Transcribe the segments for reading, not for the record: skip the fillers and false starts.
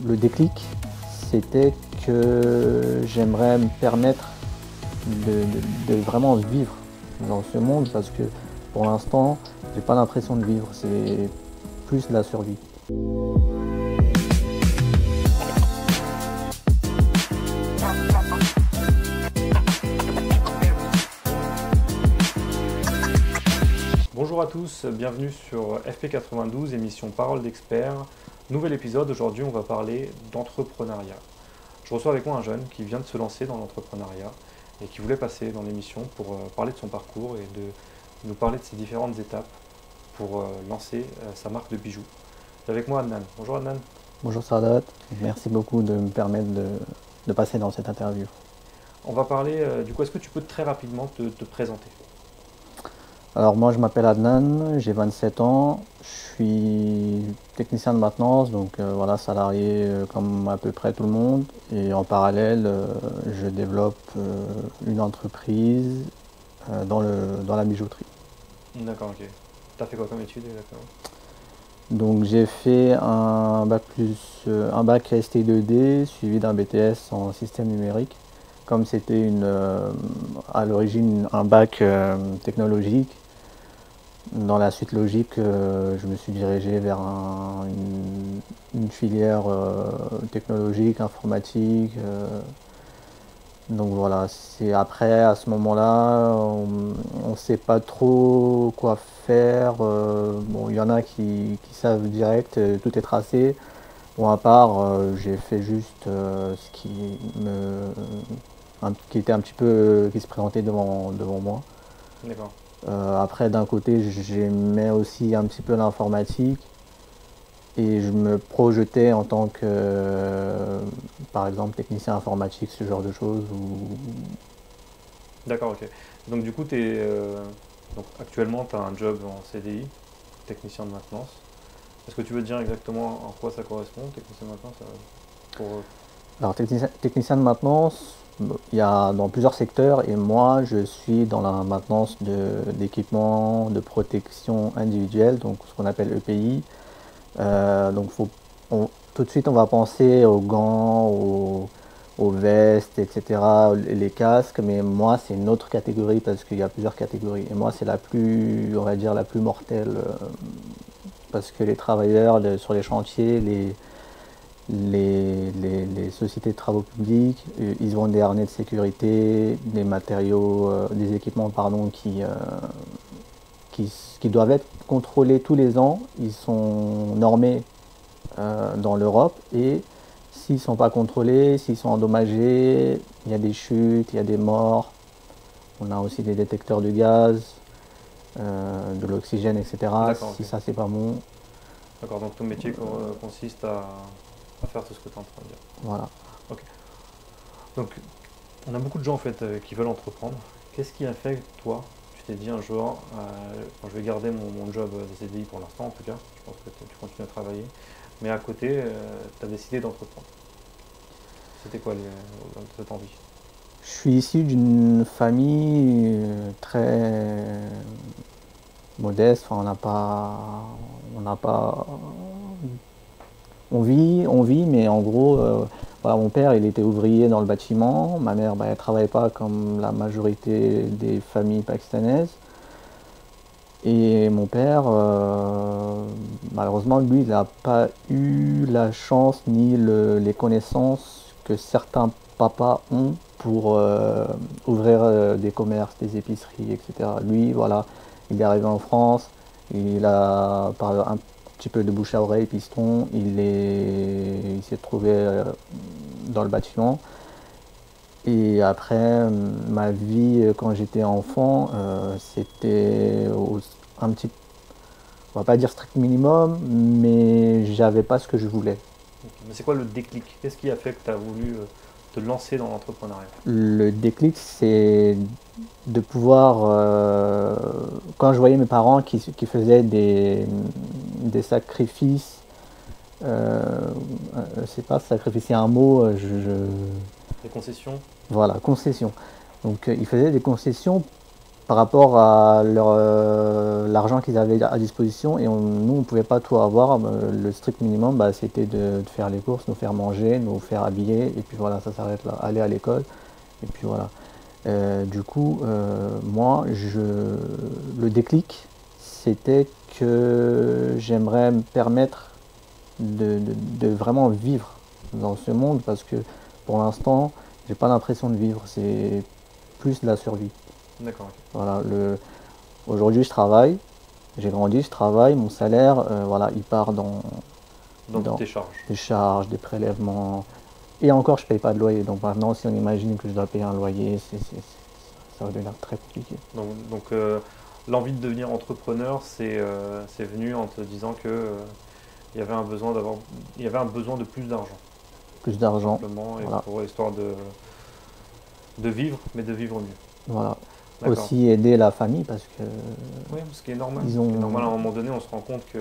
Le déclic, c'était que j'aimerais me permettre de vraiment vivre dans ce monde parce que pour l'instant, j'ai pas l'impression de vivre, c'est plus de la survie. Bonjour à tous, bienvenue sur FP92, émission Parole d'experts. Nouvel épisode, aujourd'hui on va parler d'entrepreneuriat. Je reçois avec moi un jeune qui vient de se lancer dans l'entrepreneuriat et qui voulait passer dans l'émission pour parler de son parcours et de nous parler de ses différentes étapes pour lancer sa marque de bijoux. J'ai avec moi Adnan. Bonjour Adnan. Bonjour Sardat, merci beaucoup de me permettre de passer dans cette interview. On va parler, du coup, est-ce que tu peux très rapidement te présenter? Alors moi je m'appelle Adnan, j'ai 27 ans, je suis technicien de maintenance, donc voilà, salarié comme à peu près tout le monde. Et en parallèle, je développe une entreprise dans la bijouterie. D'accord, ok. T'as fait quoi comme étude exactement? Donc j'ai fait un bac ST2D suivi d'un BTS en système numérique. Comme c'était à l'origine un bac technologique, dans la suite logique, je me suis dirigé vers une filière technologique, informatique. Donc voilà, c'est après, à ce moment-là, on ne sait pas trop quoi faire. Bon, il y en a qui savent direct, tout est tracé. Bon, à part, j'ai fait juste ce qui était un petit peu, qui se présentait devant moi. D'accord. Après, d'un côté, j'aimais aussi un petit peu l'informatique et je me projetais en tant que, par exemple, technicien informatique, ce genre de choses. D'accord, ok. Donc du coup, donc, actuellement, tu as un job en CDI, technicien de maintenance. Est-ce que tu veux dire exactement en quoi ça correspond, technicien de maintenance pour... Alors, technicien de maintenance, il y a dans plusieurs secteurs et moi, je suis dans la maintenance d'équipements de protection individuelle, donc ce qu'on appelle EPI. Donc, tout de suite, on va penser aux gants, aux vestes, etc., les casques, mais moi, c'est une autre catégorie parce qu'il y a plusieurs catégories. Et moi, c'est la plus, on va dire, la plus mortelle parce que les travailleurs sur les chantiers, les sociétés de travaux publics, ils ont des harnais de sécurité, des matériaux, des équipements pardon, qui doivent être contrôlés tous les ans. Ils sont normés dans l'Europe et s'ils ne sont pas contrôlés, s'ils sont endommagés, il y a des chutes, il y a des morts. On a aussi des détecteurs de gaz, de l'oxygène, etc. D'accord, Si ok. ça c'est pas bon. D'accord, donc ton métier consiste à faire tout ce que tu es en train de dire. Voilà. Ok. Donc, on a beaucoup de gens en fait qui veulent entreprendre. Qu'est-ce qui a fait que toi, tu t'es dit un jour, bon, je vais garder mon job de CDI pour l'instant en tout cas, je pense que tu continues à travailler, mais à côté, tu as décidé d'entreprendre. C'était quoi cette envie? Je suis issu d'une famille très modeste. Enfin, on n'a pas, on vit, mais en gros, voilà, mon père, il était ouvrier dans le bâtiment. Ma mère, elle travaillait pas comme la majorité des familles pakistanaises. Et mon père, malheureusement, lui, il n'a pas eu la chance ni les connaissances que certains papas ont pour ouvrir des commerces, des épiceries, etc. Lui, voilà, il est arrivé en France, il a par un petit peu de bouche à oreille, piston, il s'est trouvé dans le bâtiment. Et après, ma vie quand j'étais enfant, c'était un petit, on va pas dire strict minimum, mais j'avais pas ce que je voulais. Ok. Mais c'est quoi le déclic? Qu'est-ce qui a fait que tu as voulu te lancer dans l'entrepreneuriat? Le déclic, c'est de pouvoir, quand je voyais mes parents qui faisaient des sacrifices, c'est pas sacrifice, c'est un mot, Les concessions? voilà, concession. Donc ils faisaient des concessions par rapport à l'argent qu'ils avaient à disposition, et nous, on ne pouvait pas tout avoir. Le strict minimum, bah, c'était de faire les courses, nous faire manger, nous faire habiller, et puis voilà, ça s'arrête là. Aller à l'école, et puis voilà. Du coup, moi, le déclic, c'était que j'aimerais me permettre de vraiment vivre dans ce monde, parce que pour l'instant, j'ai pas l'impression de vivre, c'est plus de la survie. D'accord, ok. Voilà, aujourd'hui, je travaille, j'ai grandi, je travaille, mon salaire, voilà, il part Donc dans tes charges. des charges, des prélèvements, et encore, je paye pas de loyer. Donc maintenant, si on imagine que je dois payer un loyer, ça va devenir très compliqué. Donc, l'envie de devenir entrepreneur, c'est venu en te disant que il y avait un besoin il y avait un besoin de plus d'argent, Plus d'argent, simplement, et voilà, pour histoire de vivre, mais de vivre mieux. voilà. D'accord. Aussi aider la famille, parce que Oui, ce qui est normal. ils Ce qui est normal, à un ont, moment donné, on se rend compte que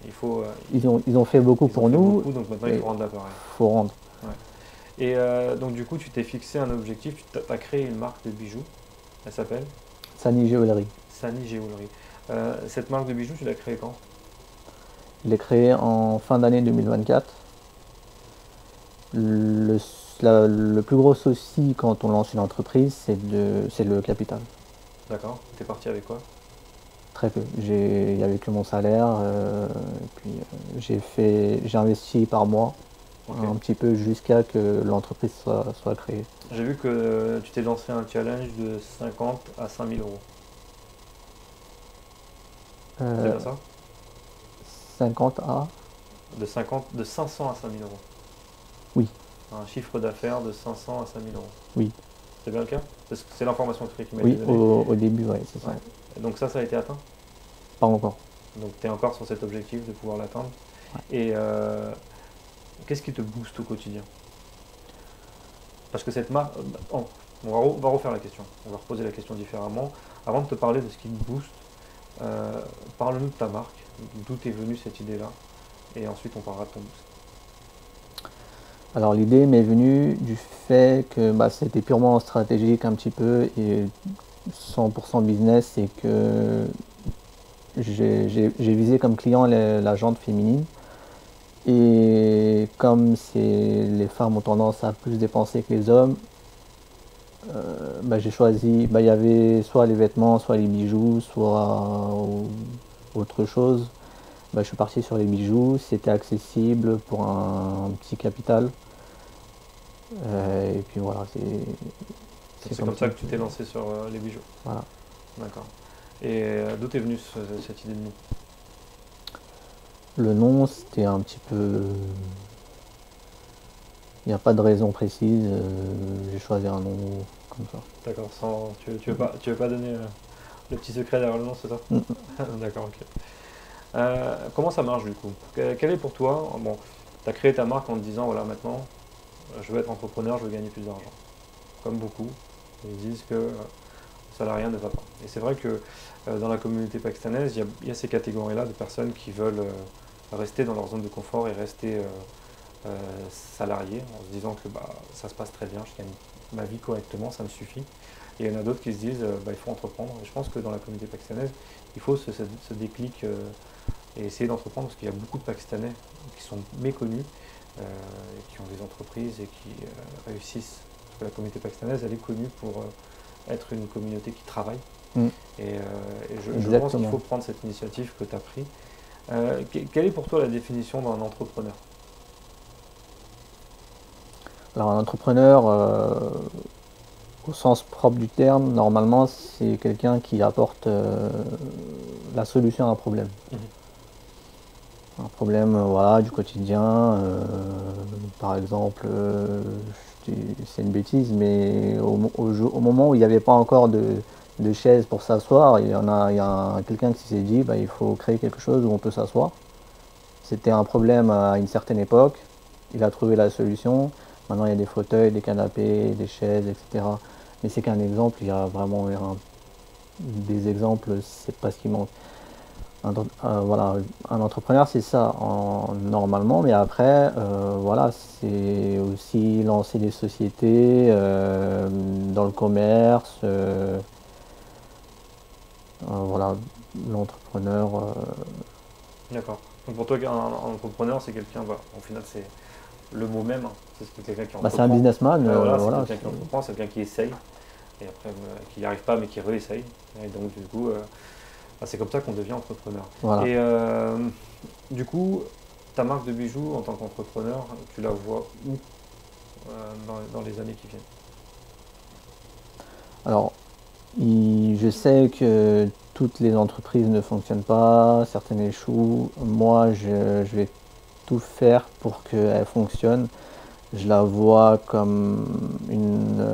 il faut, ils ont fait beaucoup ils ont pour fait nous, beaucoup, donc maintenant il et faut rendre l'appareil. faut rendre. Ouais. Et donc du coup, tu t'es fixé un objectif, tu as créé une marque de bijoux. Elle s'appelle Sani Jewelry. Sani Jewelry. Cette marque de bijoux, tu l'as créée quand? Je l'ai créé en fin d'année 2024. Le, le plus gros souci quand on lance une entreprise, c'est le capital. D'accord. T'es parti avec quoi? Très peu. Il n'y avait que mon salaire. Et puis j'ai investi par mois, Ok. un petit peu, jusqu'à que l'entreprise soit créée. J'ai vu que tu t'es lancé un challenge de 50 à 5000 euros. C'est Euh, bien ça? 50 à... De 500 à 5000 euros. Oui, Un chiffre d'affaires de 500 à 5000 euros. oui, C'est bien le cas? Parce que c'est l'information qui m'a été oui, donnée. au début, ouais, c'est ça. Ouais. Et donc ça a été atteint? Pas encore. Donc tu es encore sur cet objectif de pouvoir l'atteindre. Ouais. Et qu'est-ce qui te booste au quotidien? Parce que cette marque... on va refaire la question. On va reposer la question différemment. Avant de te parler de ce qui te booste, parle-nous de ta marque. D'où est venue cette idée-là? Et ensuite on parlera de ton boost. Alors l'idée m'est venue du fait que bah, c'était purement stratégique un petit peu, et 100% business, c'est que j'ai visé comme client la jante féminine. Et comme les femmes ont tendance à plus dépenser que les hommes, bah, j'ai choisi, bah, il y avait soit les vêtements, soit les bijoux, soit autre chose. Bah, je suis parti sur les bijoux, c'était accessible pour un petit capital. Et puis voilà, C'est comme ça que tu t'es lancé sur les bijoux. Voilà. D'accord. Et d'où est venue cette idée de nom? Le nom, c'était un petit peu... Il n'y a pas de raison précise, j'ai choisi un nom comme ça. D'accord. Tu veux pas donner le petit secret derrière le nom, c'est ça? Mm. D'accord, ok. Comment ça marche du coup? Quel est pour toi... Bon, tu as créé ta marque en te disant, voilà, maintenant, je veux être entrepreneur, je veux gagner plus d'argent. Comme beaucoup, ils disent que le salariat ne va pas. Et c'est vrai que dans la communauté pakistanaise, il y a ces catégories-là de personnes qui veulent rester dans leur zone de confort et rester salariés en se disant que bah, ça se passe très bien, je gagne ma vie correctement, ça me suffit. Et il y en a d'autres qui se disent bah, il faut entreprendre. Et je pense que dans la communauté pakistanaise, il faut ce déclic et essayer d'entreprendre, parce qu'il y a beaucoup de Pakistanais qui sont méconnus, qui ont des entreprises et qui réussissent. Parce que la communauté pakistanaise, elle est connue pour être une communauté qui travaille. Mm. Et je pense qu'il Exactement. faut prendre cette initiative que tu as prise. Quelle est pour toi la définition d'un entrepreneur? Alors un entrepreneur, au sens propre du terme, normalement, c'est quelqu'un qui apporte la solution à un problème. Mhm. Un problème, voilà, du quotidien. Par exemple, c'est une bêtise, mais au moment où il n'y avait pas encore de chaise pour s'asseoir, il y a quelqu'un qui s'est dit, bah, il faut créer quelque chose où on peut s'asseoir. C'était un problème à une certaine époque. Il a trouvé la solution. Maintenant, il y a des fauteuils, des canapés, des chaises, etc. Mais c'est qu'un exemple. Il y a vraiment des exemples, c'est pas ce qui manque. Voilà, un entrepreneur, c'est ça normalement. Mais après, voilà, c'est aussi lancer des sociétés dans le commerce. Voilà, l'entrepreneur. D'accord. Donc pour toi, un entrepreneur, c'est quelqu'un, bah, au final, c'est le mot même, hein. C'est quelqu'un qui Bah, c'est un entreprend. businessman, Voilà, c'est voilà. quelqu'un qui entreprend, c'est quelqu'un qui essaye, et après, qui n'y arrive pas, mais qui réessaye. Et donc, du coup, bah, c'est comme ça qu'on devient entrepreneur. Voilà. Et du coup, ta marque de bijoux, en tant qu'entrepreneur, tu la vois où dans les années qui viennent? Alors, je sais que toutes les entreprises ne fonctionnent pas, certaines échouent. Moi, je vais tout faire pour qu'elles fonctionnent. Je la vois comme une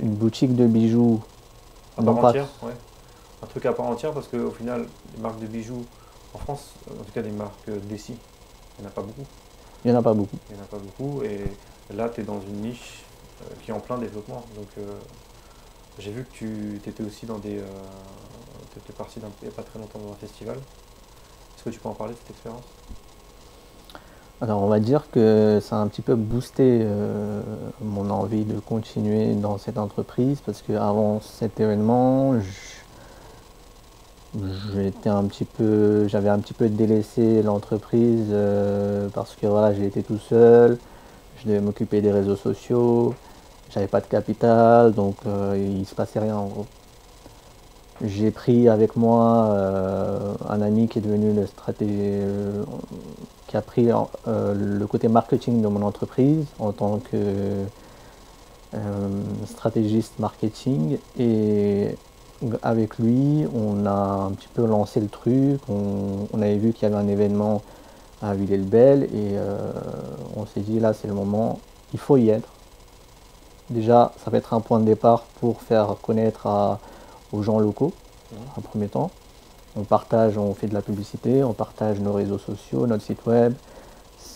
boutique de bijoux, À part non pas. entière, ouais. Un truc à part entière, parce qu'au final, les marques de bijoux en France, en tout cas des marques Dessy, il n'y en a pas beaucoup. Il n'y en a pas beaucoup. Il n'y en a pas beaucoup. Et là, tu es dans une niche qui est en plein développement. Donc, j'ai vu que tu étais aussi dans des. Tu étais parti il n'y a pas très longtemps dans un festival. Est-ce que tu peux en parler de cette expérience? Alors, on va dire que ça a un petit peu boosté mon envie de continuer dans cette entreprise parce qu'avant cet événement, j'avais un petit peu délaissé l'entreprise parce que voilà, j'ai été tout seul, je devais m'occuper des réseaux sociaux, j'avais pas de capital, donc il se passait rien en gros. J'ai pris avec moi un ami qui est devenu qui a pris le côté marketing de mon entreprise en tant que stratégiste marketing et avec lui on a un petit peu lancé le truc, on avait vu qu'il y avait un événement à Villers-le-Bel et on s'est dit là c'est le moment, il faut y être. Déjà ça va être un point de départ pour faire connaître aux gens locaux en premier temps. On fait de la publicité, on partage nos réseaux sociaux, notre site web.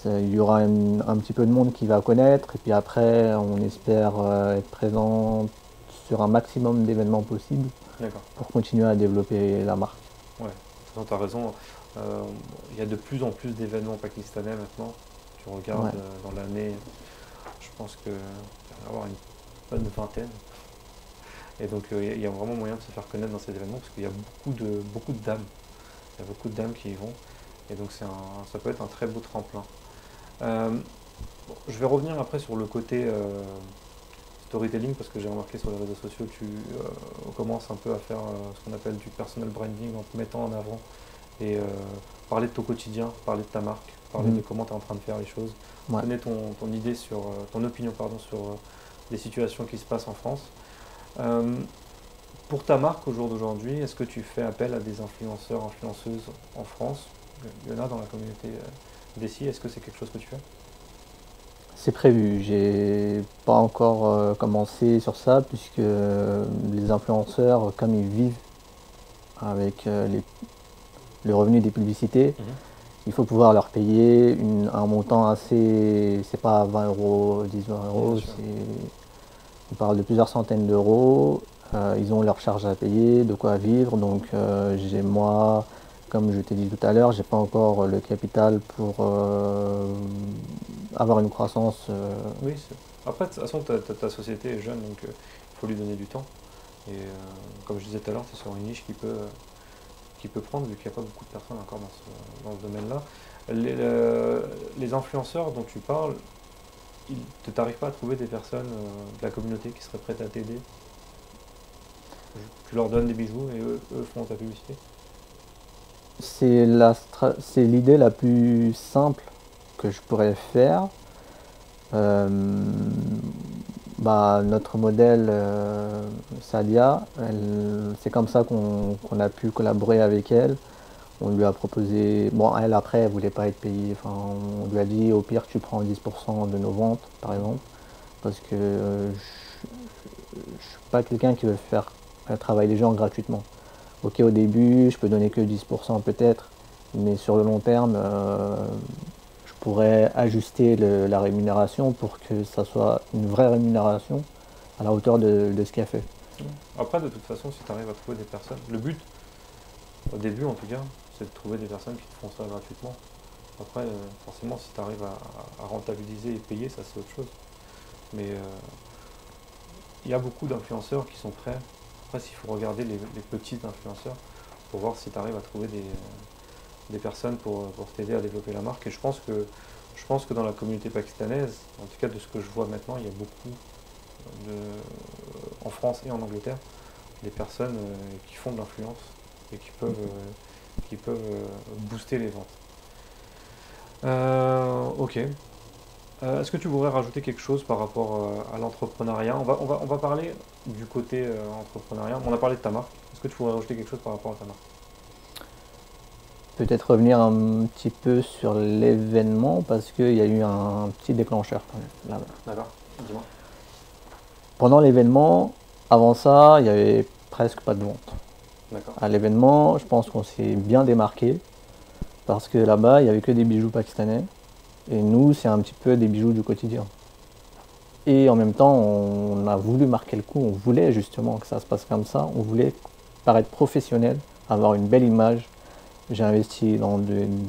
Il y aura un petit peu de monde qui va connaître et puis après on espère être présent sur un maximum d'événements possibles D'accord. pour continuer à développer la marque. Ouais, tu as raison. Il y a de plus en plus d'événements pakistanais maintenant. Tu regardes Ouais. dans l'année, je pense qu'il va y avoir une bonne vingtaine. Et donc il y a vraiment moyen de se faire connaître dans ces événements parce qu'il y a beaucoup de dames. Il y a beaucoup de dames qui y vont. Et donc ça peut être un très beau tremplin. Euh, je vais revenir après sur le côté storytelling parce que j'ai remarqué sur les réseaux sociaux tu commences un peu à faire ce qu'on appelle du personal branding en te mettant en avant et parler de ton quotidien, parler de ta marque, parler de comment tu es en train de faire les choses, Ouais. donner ton idée sur ton opinion pardon, sur les situations qui se passent en France. Euh, pour ta marque au jour d'aujourd'hui, est-ce que tu fais appel à des influenceurs, influenceuses en France? Il y en a dans la communauté d'ici, est-ce que c'est quelque chose que tu fais? C'est prévu. J'ai pas encore commencé sur ça puisque les influenceurs, comme ils vivent avec les revenus des publicités, il faut pouvoir leur payer un montant assez. C'est pas 20 euros, 10-20 euros, on parle de plusieurs centaines d'euros. Ils ont leurs charges à payer, de quoi vivre. Donc, moi, comme je t'ai dit tout à l'heure, j'ai pas encore le capital pour avoir une croissance. Oui, après, de toute façon, ta société est jeune, donc il faut lui donner du temps. Et comme je disais tout à l'heure, tu es sur une niche qui peut prendre, vu qu'il n'y a pas beaucoup de personnes encore dans ce domaine-là. Les influenceurs dont tu parles, tu n'arrives pas à trouver des personnes de la communauté qui seraient prêtes à t'aider. Tu leur donnes des bijoux et eux font ta publicité. C'est l'idée la plus simple que je pourrais faire. Euh, Notre modèle Sadia, c'est comme ça qu'on a pu collaborer avec elle. On lui a proposé, bon elle après elle voulait pas être payée, enfin on lui a dit au pire tu prends 10% de nos ventes par exemple, parce que je suis pas quelqu'un qui veut faire travailler les gens gratuitement. Ok au début je peux donner que 10% peut-être, mais sur le long terme je pourrais ajuster la rémunération pour que ça soit une vraie rémunération à la hauteur de ce qu'elle fait. Après, de toute façon, si tu arrives à trouver des personnes, le but, au début en tout cas, c'est de trouver des personnes qui te font ça gratuitement. Après, forcément, si tu arrives à rentabiliser et payer, ça c'est autre chose. Mais il y a beaucoup d'influenceurs qui sont prêts Après, s'il faut regarder les petits influenceurs pour voir si tu arrives à trouver des personnes pour t'aider à développer la marque. Et je pense que dans la communauté pakistanaise, en tout cas de ce que je vois maintenant, il y a beaucoup, en France et en Angleterre, des personnes qui font de l'influence et qui peuvent booster les ventes. Ok. Est-ce que tu voudrais rajouter quelque chose par rapport à l'entrepreneuriat? On va parler du côté entrepreneuriat. On a parlé de ta marque. Est-ce que tu voudrais rajouter quelque chose par rapport à ta marque? Peut-être revenir un petit peu sur l'événement parce qu'il y a eu un petit déclencheur quand même là-bas. D'accord, dis-moi. Pendant l'événement, avant ça, il n'y avait presque pas de vente. D'accord. À l'événement, je pense qu'on s'est bien démarqué parce que là-bas, il n'y avait que des bijoux pakistanais et nous, c'est un petit peu des bijoux du quotidien. Et en même temps, on a voulu marquer le coup, on voulait justement que ça se passe comme ça, on voulait paraître professionnel, avoir une belle image. J'ai investi dans une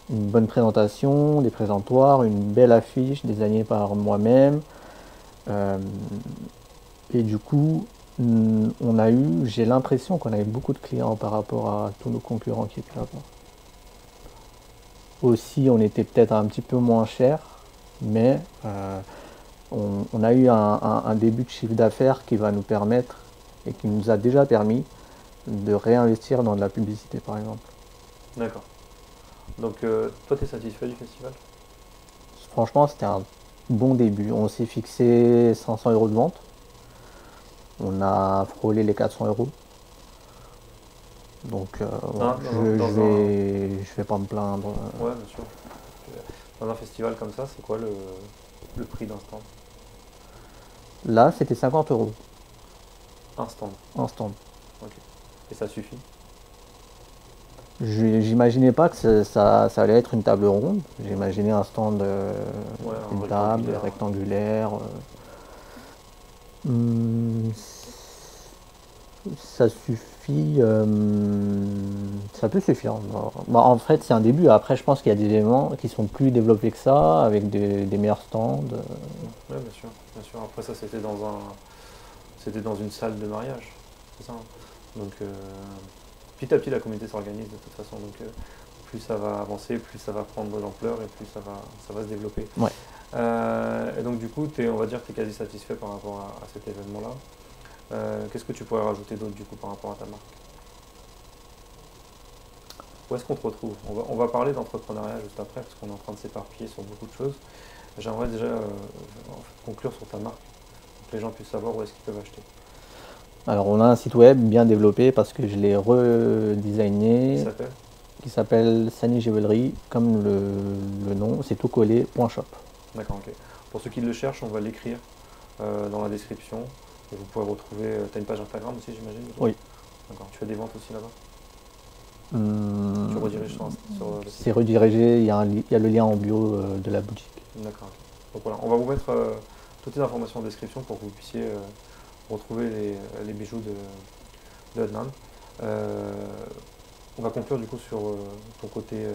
bonne présentation, des présentoirs, une belle affiche désignée par moi-même. Et du coup, j'ai l'impression qu'on avait beaucoup de clients par rapport à tous nos concurrents qui étaient là-bas. Aussi, on était peut-être un petit peu moins cher, mais on a eu un début de chiffre d'affaires qui va nous permettre et qui nous a déjà permis de réinvestir dans de la publicité, par exemple. D'accord. Donc, toi, tu es satisfait du festival? Franchement, c'était un bon début. On s'est fixé 500 € de vente. On a frôlé les 400 €. Donc, je vais pas me plaindre. Ouais, bien sûr. Dans un festival comme ça, c'est quoi le prix d'un stand? Là, c'était 50 €. Un stand. Un stand. Ok. Et ça suffit? J'imaginais pas que ça allait être une table ronde. J'imaginais un stand, une table rectangulaire. Ça suffit. Ça peut suffire. En fait, c'est un début. Après, je pense qu'il y a des éléments qui sont plus développés que ça, avec des meilleurs stands. Oui, bien sûr, bien sûr. Après, ça, c'était dans une salle de mariage. C'est ça, hein. Donc, petit à petit, la communauté s'organise de toute façon. Donc, plus ça va avancer, plus ça va prendre de l'ampleur et plus ça va se développer. Ouais. Et donc, du coup, on va dire que tu es quasi satisfait par rapport à cet événement-là. Qu'est-ce que tu pourrais rajouter d'autre, du coup, par rapport à ta marque? Où est-ce qu'on te retrouve? On va parler d'entrepreneuriat juste après, parce qu'on est en train de s'éparpiller sur beaucoup de choses. J'aimerais déjà conclure sur ta marque, pour que les gens puissent savoir où est-ce qu'ils peuvent acheter. Alors, on a un site web bien développé parce que je l'ai redesigné. Qui s'appelle Sani Jewelry, comme le nom, c'est tout collé, .shop. D'accord, ok. Pour ceux qui le cherchent, on va l'écrire dans la description. Et vous pouvez retrouver. Tu as une page Instagram aussi, j'imagine? Oui. D'accord. Tu fais des ventes aussi là-bas? Tu rediriges sur le site? C'est redirigé, il y a le lien en bio de la boutique. D'accord, ok. Donc voilà, on va vous mettre toutes les informations en description pour que vous puissiez retrouver les bijoux de Adnan. On va conclure du coup sur ton côté,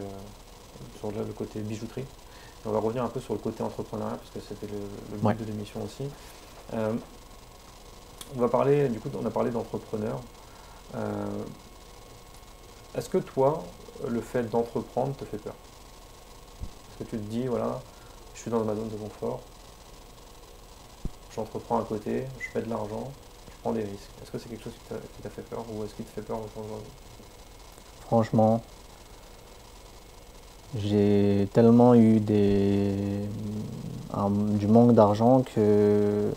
sur le côté bijouterie. Et on va revenir un peu sur le côté entrepreneuriat, parce que c'était le but de l'émission aussi. On va parler, du coup, on a parlé d'entrepreneur. Est-ce que toi, le fait d'entreprendre te fait peur? Est-ce que tu te dis, voilà, je suis dans ma zone de confort, j'entreprends à côté, je fais de l'argent, je prends des risques. Est-ce que c'est quelque chose qui t'a fait peur, ou est-ce qu'il te fait peur aujourd'hui? Franchement, j'ai tellement eu du manque d'argent que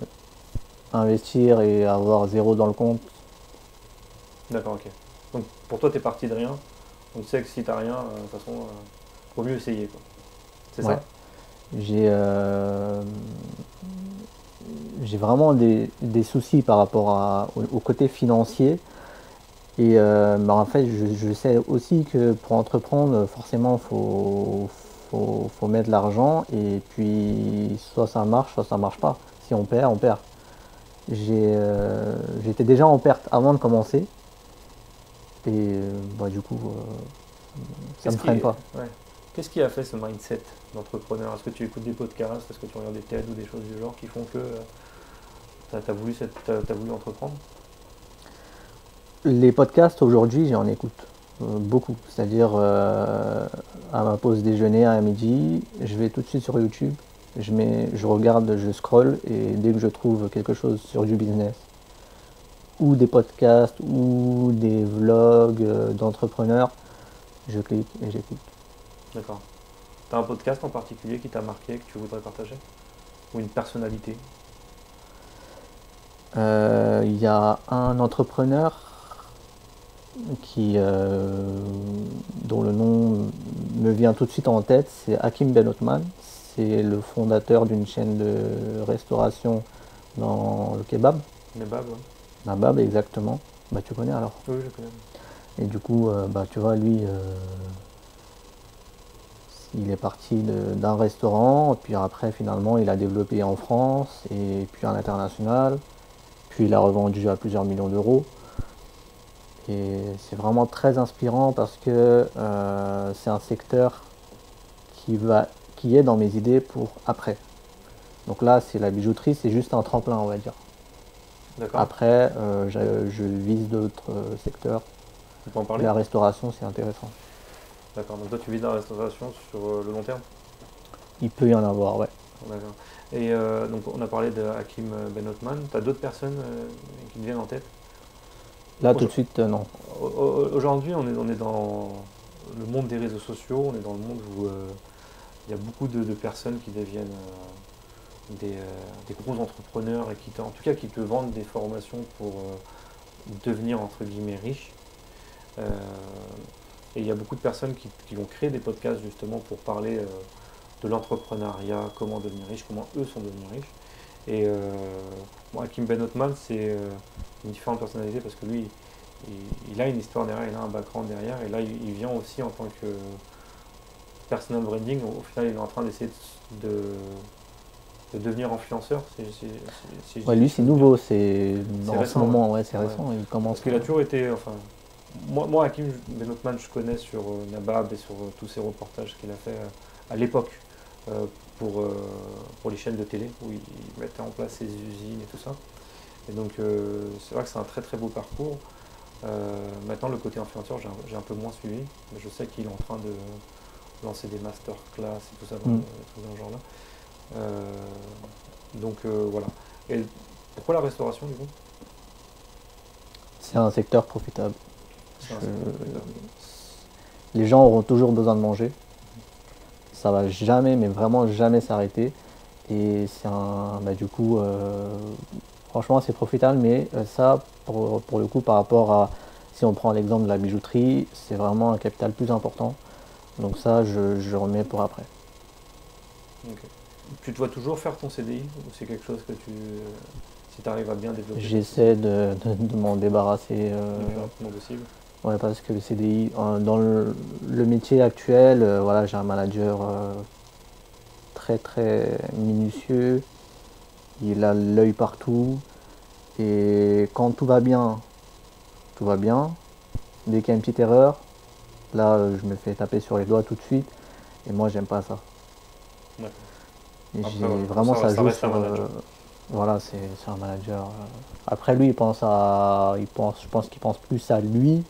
investir et avoir 0 dans le compte. D'accord, ok. Donc pour toi, tu es parti de rien. Donc tu sais que si tu n'as rien, de toute façon, vaut mieux essayer, quoi. C'est ça? J'ai vraiment des soucis par rapport au côté financier. Et en fait, je sais aussi que pour entreprendre, forcément, faut mettre de l'argent. Et puis, soit ça marche pas. Si on perd, on perd. J'étais déjà en perte avant de commencer. Et du coup, ça me freine pas. Ouais. Qu'est-ce qui a fait ce mindset d'entrepreneur? Est-ce que tu écoutes des podcasts? Est-ce que tu regardes des TED ou des choses du genre qui font que tu as voulu entreprendre? Les podcasts aujourd'hui, j'en écoute beaucoup. C'est-à-dire à ma pause déjeuner à midi, je vais tout de suite sur YouTube, je regarde, je scroll et dès que je trouve quelque chose sur du business ou des podcasts ou des vlogs d'entrepreneurs, je clique et j'écoute. D'accord. Tu as un podcast en particulier qui t'a marqué, que tu voudrais partager? Ou une personnalité? Il y a un entrepreneur qui, dont le nom me vient tout de suite en tête, c'est Hakim Ben Othman. C'est le fondateur d'une chaîne de restauration dans le kebab. Nebab, ouais. Nabab, exactement. Bah, tu connais alors. Oui, je connais. Et du coup, bah, tu vois, lui, il est parti d'un restaurant, puis après, finalement, il a développé en France et puis à l'international. Puis il a revendu à plusieurs millions d'euros. Et c'est vraiment très inspirant parce que c'est un secteur qui est dans mes idées pour après. Donc là, c'est la bijouterie, c'est juste un tremplin, on va dire. D'accord. Après, je vise d'autres secteurs. Tu peux en parler? La restauration, c'est intéressant. D'accord. Donc toi, tu vis dans la restauration sur le long terme? Il peut y en avoir, ouais. D'accord. Et donc on a parlé de Hakim Ben Othman. Tu as d'autres personnes qui te viennent en tête? Là, tout de suite, non. Aujourd'hui, on est dans le monde des réseaux sociaux, on est dans le monde où il y a beaucoup de personnes qui deviennent des gros entrepreneurs et en tout cas qui te vendent des formations pour devenir entre guillemets riches. Euh, et il y a beaucoup de personnes qui vont créer des podcasts justement pour parler de l'entrepreneuriat, comment devenir riche, comment eux sont devenus riches. Et moi, Hakim Ben Othman, c'est une différente personnalité parce que lui, il a une histoire derrière, il a un background derrière, et là, il vient aussi en tant que personal branding. Au final, il est en train d'essayer de devenir influenceur. Ouais, lui, c'est nouveau, c'est en récent, ce moment, ouais, c'est ouais. récent. Il commence. Parce qu'il a toujours été, enfin, moi Hakim Ben Othman, je connais sur Nabab et sur tous ces reportages qu'il a fait à l'époque euh, pour les chaînes de télé où il mettait en place ses usines et tout ça. Et donc c'est vrai que c'est un très très beau parcours. Maintenant le côté influenceur j'ai un peu moins suivi, mais je sais qu'il est en train de lancer des masterclass et tout ça, des trucs dans ce genre-là. Donc voilà. Et pourquoi la restauration du coup? C'est un secteur profitable. C'est un secteur profitable. Les gens auront toujours besoin de manger. Ça va jamais, mais vraiment jamais s'arrêter. Et c'est bah, du coup, franchement, c'est profitable, mais ça, pour le coup, par rapport à, si on prend l'exemple de la bijouterie, c'est vraiment un capital plus important. Donc ça, je remets pour après. Okay. Tu te vois toujours faire ton CDI ou c'est quelque chose que si tu arrives à bien développer? J'essaie de m'en débarrasser. Le plus rapidement possible. Ouais, parce que le CDI, dans le métier actuel, voilà, j'ai un manager très très minutieux. Il a l'œil partout. Et quand tout va bien, tout va bien. Dès qu'il y a une petite erreur, là, je me fais taper sur les doigts tout de suite. Et moi, j'aime pas ça. Et Après, voilà, vraiment, ça joue reste un sur. manager. Voilà, c'est un manager. Après, lui, je pense qu'il pense plus à lui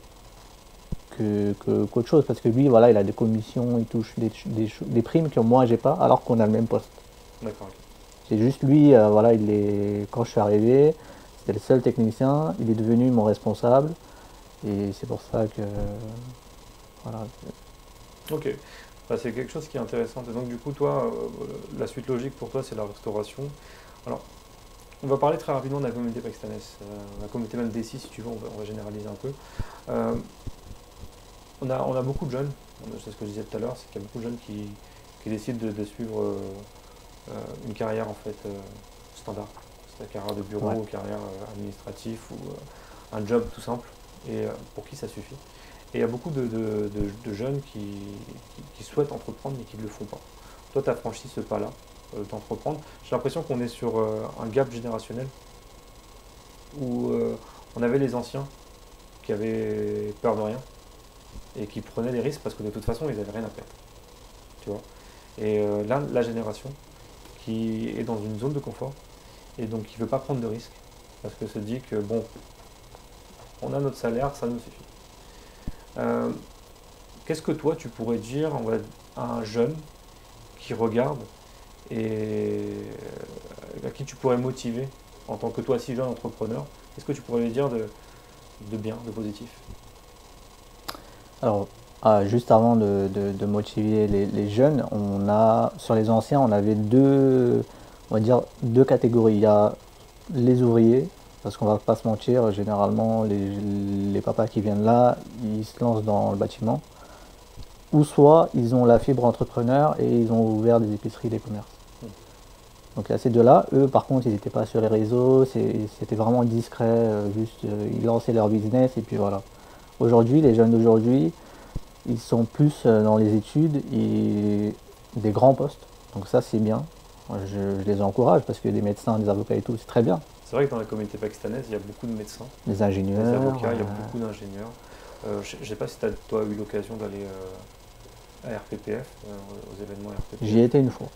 qu'autre chose. Parce que lui, voilà, il a des commissions, il touche des primes que moi, j'ai pas, alors qu'on a le même poste. D'accord. Okay. C'est juste lui, voilà, quand je suis arrivé, c'était le seul technicien, il est devenu mon responsable. Et c'est pour ça que. Voilà. Ok. Bah, c'est quelque chose qui est intéressant. Et donc, du coup, toi, la suite logique pour toi, c'est la restauration. Alors, on va parler très rapidement de la communauté pakistanaise. La communauté même d'ici, si tu veux, on va généraliser un peu. On a beaucoup de jeunes, c'est ce que je disais tout à l'heure, c'est qu'il y a beaucoup de jeunes qui décident de suivre une carrière en fait standard. C'est la carrière de bureau, Ouais. carrière administrative ou un job tout simple, et pour qui ça suffit. Et il y a beaucoup de jeunes qui souhaitent entreprendre mais qui ne le font pas. Toi, tu as franchi ce pas-là, d'entreprendre. J'ai l'impression qu'on est sur un gap générationnel où on avait les anciens qui avaient peur de rien et qui prenaient des risques parce que de toute façon, ils n'avaient rien à perdre. Tu vois. Et là, la génération qui est dans une zone de confort et donc qui ne veut pas prendre de risques parce que se dit que bon, on a notre salaire, ça nous suffit. Qu'est-ce que toi tu pourrais dire à un jeune qui regarde et à qui tu pourrais motiver en tant que toi si jeune entrepreneur? Qu'est-ce que tu pourrais lui dire de bien, de positif? Alors, juste avant de motiver les jeunes, sur les anciens, on avait on va dire, deux catégories. Il y a les ouvriers, parce qu'on va pas se mentir, généralement, les papas qui viennent là, ils se lancent dans le bâtiment. Ou soit, ils ont la fibre entrepreneur et ils ont ouvert des épiceries, des commerces. Donc il y a ces deux-là. Eux, par contre, ils n'étaient pas sur les réseaux, c'était vraiment discret, ils lançaient leur business et puis voilà. Aujourd'hui, les jeunes d'aujourd'hui, ils sont plus dans les études et des grands postes. Donc ça, c'est bien. Je les encourage parce que des médecins, des avocats et tout, c'est très bien. C'est vrai que dans la communauté pakistanaise, il y a beaucoup de médecins, Des ingénieurs. des avocats, il y a beaucoup d'ingénieurs. Je ne sais pas si toi eu l'occasion d'aller à RPPF, aux événements RPPF. J'y ai été une fois.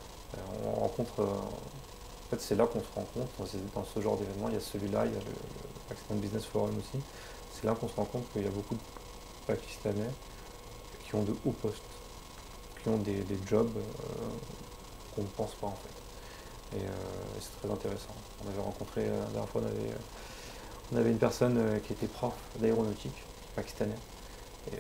On rencontre, en fait, c'est là qu'on se rencontre dans ce genre d'événement. Il y a celui-là, il y a le Pakistan Business Forum aussi. C'est là qu'on se rend compte qu'il y a beaucoup de Pakistanais qui ont de hauts postes, qui ont des jobs qu'on ne pense pas en fait. Et c'est très intéressant. On avait rencontré, la dernière fois, on avait une personne qui était prof d'aéronautique, pakistanais. Et,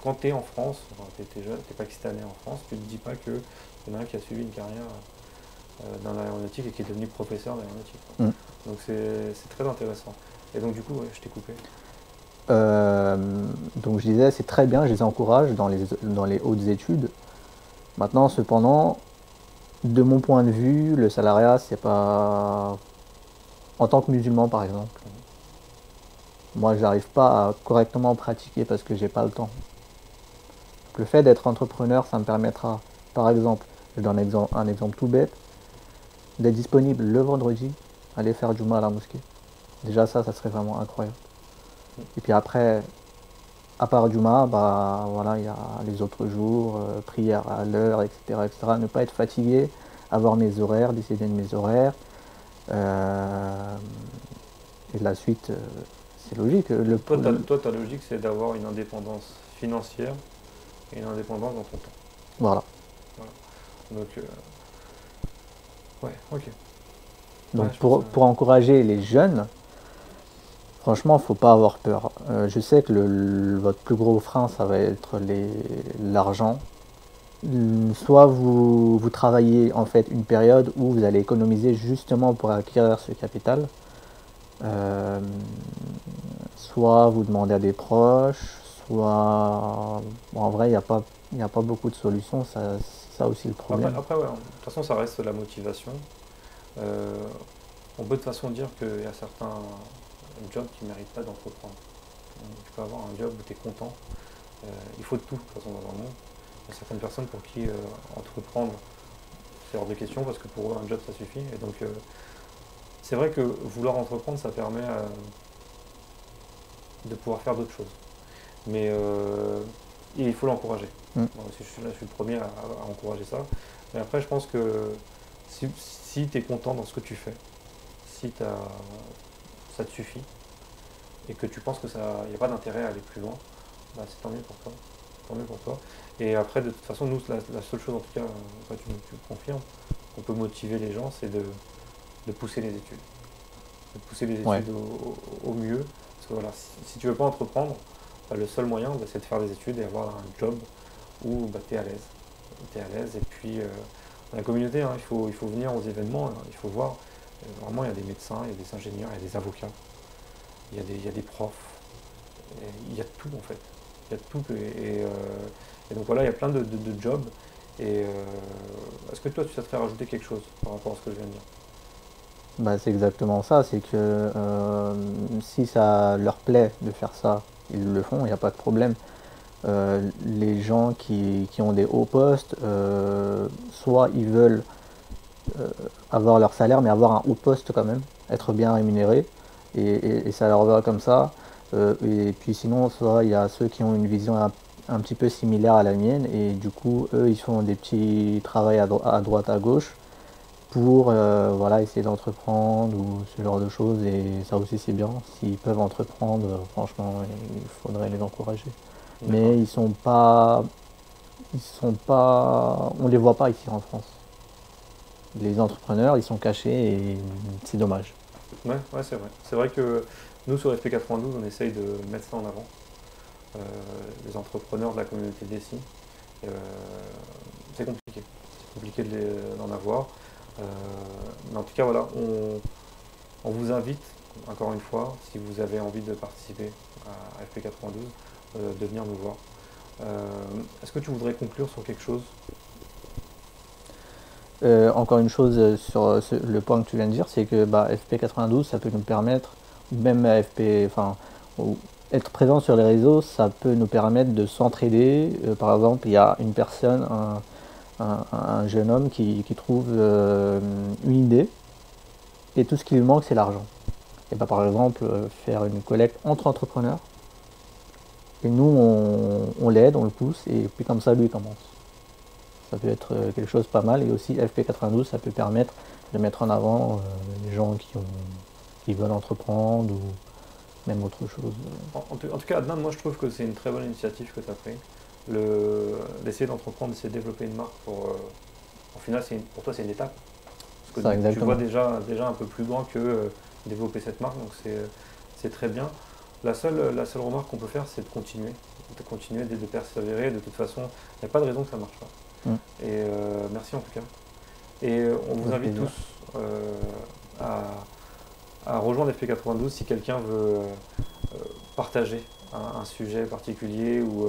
quand tu es en France, tu es pakistanais en France, tu ne te dis pas qu'il y en a un qui a suivi une carrière dans l'aéronautique et qui est devenu professeur d'aéronautique. Donc c'est très intéressant. Et donc du coup, ouais, je t'ai coupé. Donc je disais, c'est très bien, je les encourage dans les hautes études. Maintenant, cependant, de mon point de vue, le salariat, c'est pas... En tant que musulman, par exemple, moi, j'arrive pas à correctement pratiquer parce que j'ai pas le temps. Le fait d'être entrepreneur, ça me permettra, par exemple, je donne un exemple tout bête, d'être disponible le vendredi, aller faire Juma à la mosquée. Déjà ça serait vraiment incroyable. Et puis après, à part Juma, bah voilà, il y a les autres jours, prière à l'heure, etc., etc. Ne pas être fatigué, avoir mes horaires, décider de mes horaires. Et la suite, c'est logique. Toi, ta logique, c'est d'avoir une indépendance financière et une indépendance dans ton temps. Voilà. Donc, ouais, ok. Donc ouais, pour encourager les jeunes, franchement, il ne faut pas avoir peur. Je sais que votre plus gros frein, ça va être l'argent. Soit vous travaillez en fait une période où vous allez économiser justement pour acquérir ce capital. Soit vous demandez à des proches, soit... Bon, en vrai, il n'y a pas beaucoup de solutions, c'est ça aussi le problème. Après ouais, de toute façon, ça reste la motivation. On peut de toute façon dire qu'il y a certains jobs qui ne méritent pas d'entreprendre. Tu peux avoir un job où tu es content. Il faut de tout, de toute façon, dans un monde. Il y a certaines personnes pour qui entreprendre, c'est hors de question, parce que pour eux, un job, ça suffit. Et donc, c'est vrai que vouloir entreprendre, ça permet de pouvoir faire d'autres choses. Mais il faut l'encourager. Bon, je suis le premier à encourager ça. Mais après, je pense que si tu es content dans ce que tu fais, si ça te suffit, et que tu penses qu'il n'y a pas d'intérêt à aller plus loin, bah, c'est tant mieux pour toi. Tant mieux pour toi. Et après, de toute façon, nous, la seule chose, en tout cas, tu confirmes, qu'on peut motiver les gens, c'est de pousser les études. De pousser les études au mieux. Parce que voilà, si tu ne veux pas entreprendre, bah, le seul moyen, bah, c'est de faire des études et avoir un job où bah, tu es à l'aise. Tu es à l'aise. Et puis, dans la communauté, hein, il faut venir aux événements, hein, il faut voir. Vraiment, il y a des médecins, il y a des ingénieurs, il y a des avocats, il y a des profs. Il y a tout, en fait. Il y a tout. Et donc voilà, il y a plein de jobs. Et est-ce que toi, tu souhaiterais rajouter quelque chose par rapport à ce que je viens de dire? Bah, c'est exactement ça, c'est que si ça leur plaît de faire ça, ils le font, il n'y a pas de problème. Les gens qui ont des hauts postes, soit ils veulent avoir leur salaire, mais avoir un haut poste quand même, être bien rémunéré, et ça leur va comme ça. Et puis sinon, soit il y a ceux qui ont une vision un petit peu similaire à la mienne, et du coup, eux, ils font des petits travails à droite, à gauche, pour voilà, essayer d'entreprendre ou ce genre de choses. Et ça aussi c'est bien. S'ils peuvent entreprendre, franchement, il faudrait les encourager. D'accord. Mais ils sont pas, on les voit pas ici en France. Les entrepreneurs, ils sont cachés et c'est dommage. Ouais, ouais, c'est vrai. C'est vrai que nous, sur FP92, on essaye de mettre ça en avant, euh, les entrepreneurs de la communauté d'ici. Euh, c'est compliqué. C'est compliqué d'en avoir. Euh, mais en tout cas, voilà, on vous invite, encore une fois, si vous avez envie de participer à FP92, de venir nous voir. Est-ce que tu voudrais conclure sur quelque chose? Encore une chose sur le point que tu viens de dire, c'est que bah, FP92, ça peut nous permettre, même FP, enfin, être présent sur les réseaux, ça peut nous permettre de s'entraider. Par exemple, il y a une personne, un jeune homme qui trouve une idée et tout ce qui lui manque, c'est l'argent. Et bah, par exemple, faire une collecte entre entrepreneurs et nous, on l'aide, on le pousse et puis comme ça, lui, il commence. Ça peut être quelque chose de pas mal. Et aussi FP92, ça peut permettre de mettre en avant les gens qui veulent entreprendre ou même autre chose. En tout cas, Adnan, moi je trouve que c'est une très bonne initiative que tu as pris. D'essayer d'entreprendre, d'essayer de développer une marque au final, pour toi, c'est une étape. Parce Ça, que tu vois exactement. déjà un peu plus loin que développer cette marque, donc c'est très bien. La seule remarque qu'on peut faire, c'est de continuer, de persévérer. De toute façon, il n'y a pas de raison que ça ne marche pas. Mm. Et merci en tout cas. Et on vous Avec invite plaisir. tous à, à rejoindre FP92 si quelqu'un veut partager un sujet particulier ou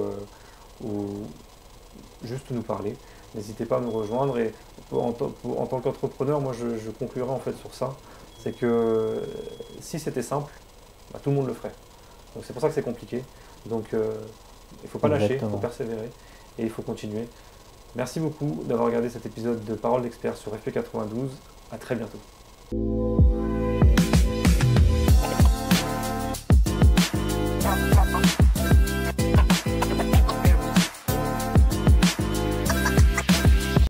juste nous parler. N'hésitez pas à nous rejoindre. Et en tant qu'entrepreneur, moi je conclurai en fait sur ça. C'est que si c'était simple, bah, tout le monde le ferait. Donc c'est pour ça que c'est compliqué. Donc il ne faut pas lâcher, il faut Exactement. persévérer et il faut continuer. Merci beaucoup d'avoir regardé cet épisode de Parole d'expert sur FP92. À très bientôt.